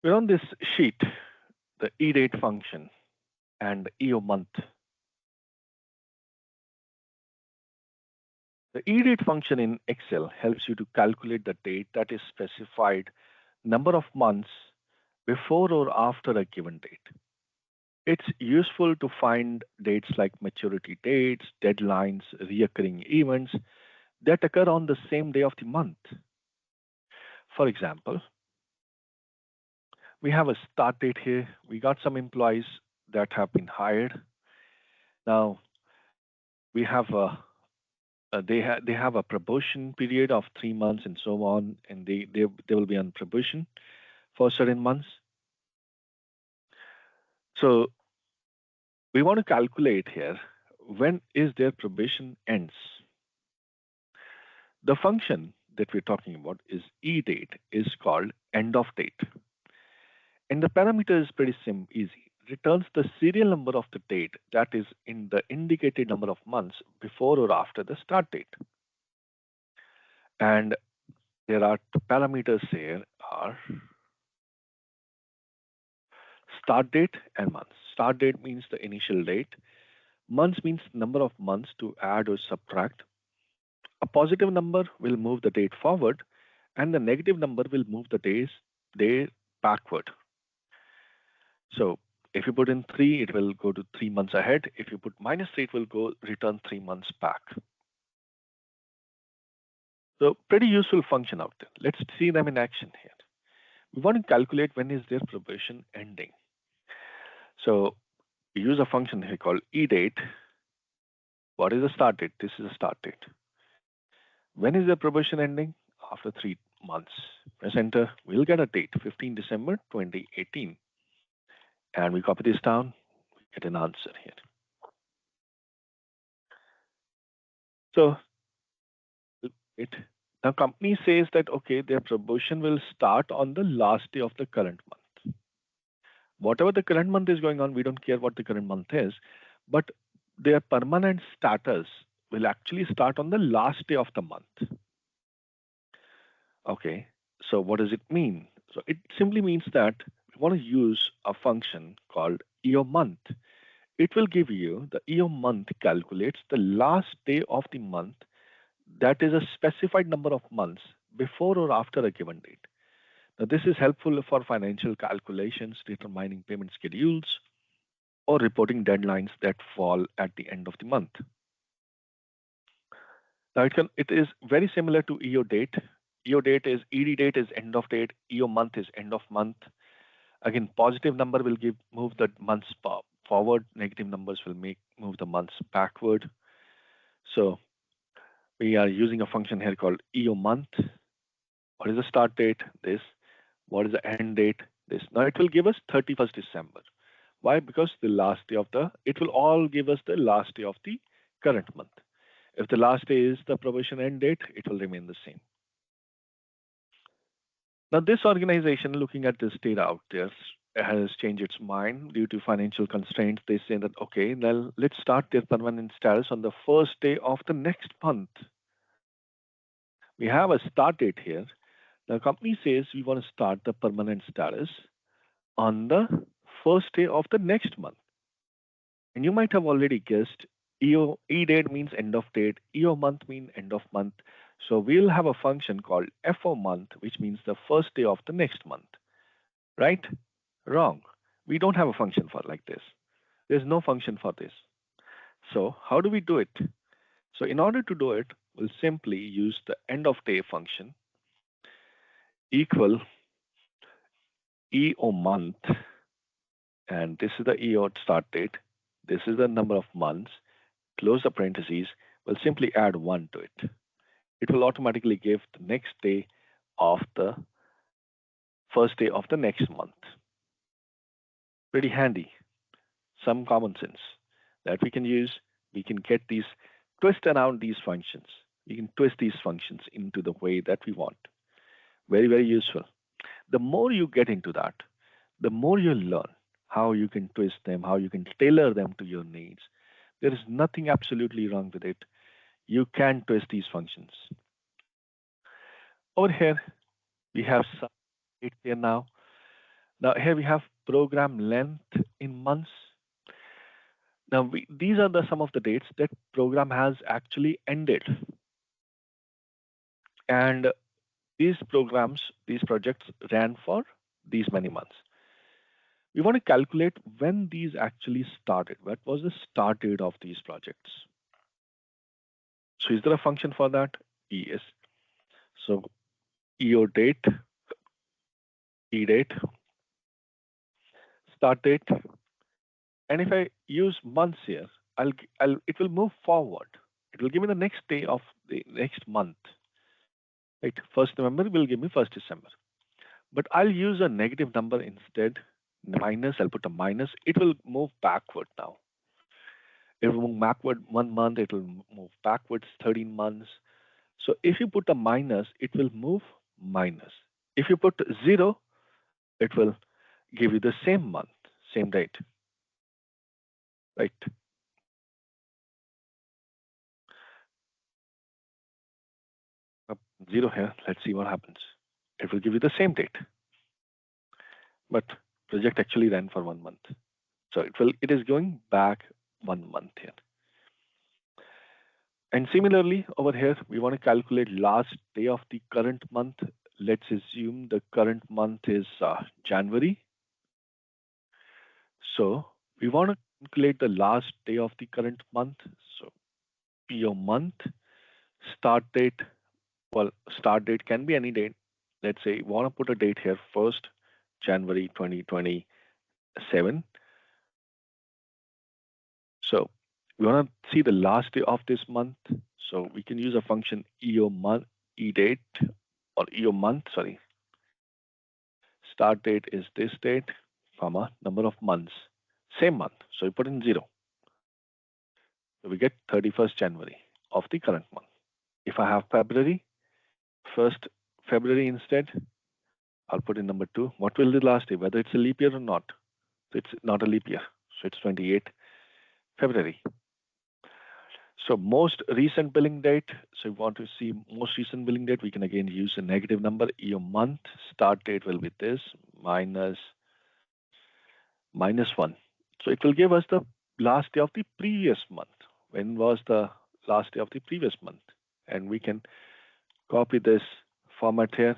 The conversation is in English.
We're on this sheet, the EDATE function and EOMONTH. The EDATE function in Excel helps you to calculate the date that is specified number of months before or after a given date. It's useful to find dates like maturity dates, deadlines, recurring events that occur on the same day of the month. For example, we have a start date here. We got some employees that have been hired. Now we have they have a probation period of 3 months and so on, and they will be on probation for certain months. So we want to calculate here when is their probation ends. The function that we're talking about is EDATE is called end of date. And the parameter is pretty easy. It returns the serial number of the date that is in the indicated number of months before or after the start date. And there are two parameters here are start date and month. Start date means the initial date. Months means number of months to add or subtract. A positive number will move the date forward, and the negative number will move the day backward. So if you put in 3, it will go to 3 months ahead. If you put -3, it will go return 3 months back. So pretty useful function out there. Let's see them in action here. We want to calculate when is their probation ending. So we use a function here called EDATE. What is the start date? This is the start date. When is their probation ending? After 3 months. Press enter. We'll get a date, 15 December 2018. And we copy this down, we get an answer here. So now company says that, okay, their probation will start on the last day of the current month. Whatever the current month is going on, we don't care what the current month is, but their permanent status will actually start on the last day of the month. Okay, so what does it mean? So it simply means that we want to use a function called EOMONTH. It will give you the EOMONTH calculates the last day of the month that is a specified number of months before or after a given date. Now, this is helpful for financial calculations, determining payment schedules, or reporting deadlines that fall at the end of the month. Now, it is very similar to EODATE. EDATE is end of date, EOMONTH is end of month. Again, positive number will move the months forward, negative numbers will move the months backward. So we are using a function here called EOMONTH. What is the start date? This. What is the end date? This. Now it will give us 31st December. Why? Because the last day of it will all give us the last day of the current month. If the last day is the probation end date, it will remain the same. Now this organization, looking at this data out there, has changed its mind due to financial constraints. They say that, okay, now let's start their permanent status on the first day of the next month. We have a start date here. The company says we want to start the permanent status on the first day of the next month. And you might have already guessed, EDATE means end of date, EOMONTH means end of month. So we'll have a function called FOMONTH, which means the first day of the next month. Right? Wrong. We don't have a function for like this. There's no function for this. So how do we do it? So in order to do it, we'll simply use the end of day function equal EOMONTH, and this is the EO start date. This is the number of months. Close the parentheses. We'll simply add 1 to it. It will automatically give the next day of the first day of the next month. Pretty handy. Some common sense that we can use. We can get these, twist around these functions. We can twist these functions into the way that we want. Very, very useful. The more you get into that, the more you learn how you can twist them, how you can tailor them to your needs. There is nothing absolutely wrong with it. You can twist these functions. Over here, we have some dates here now. Now here we have program length in months. Now these are some of the dates that program has actually ended. And these programs, these projects ran for these many months. We want to calculate when these actually started. What was the start date of these projects? So is there a function for that? Yes. So EODATE, EDATE, start date. And if I use months here, it will move forward. It will give me the next day of the next month. Right? 1st November will give me 1st December. But I'll use a negative number instead. Minus, I'll put a minus. It will move backward now. It will move backward 1 month. It will move backwards 13 months. So if you put a minus, it will move minus. If you put 0, it will give you the same month, same date. Right? 0 here. Let's see what happens. It will give you the same date. But project actually ran for 1 month. So it is going back 1 month here. And similarly, over here, we want to calculate last day of the current month. Let's assume the current month is January. So we want to calculate the last day of the current month. So PO month, start date. Well, start date can be any date. Let's say we want to put a date here, 1st January 2027. So we want to see the last day of this month. So we can use a function EOMonth, EDATE or EOMonth, sorry. Start date is this date, comma, number of months, same month. So we put in 0. So we get 31st January of the current month. If I have February, 1st February instead, I'll put in number 2. What will the last day, whether it's a leap year or not? So it's not a leap year. So it's 28 February. So most recent billing date. So we want to see most recent billing date. We can again use a negative number. Year month start date will be this minus 1. So it will give us the last day of the previous month. When was the last day of the previous month? And we can copy this format here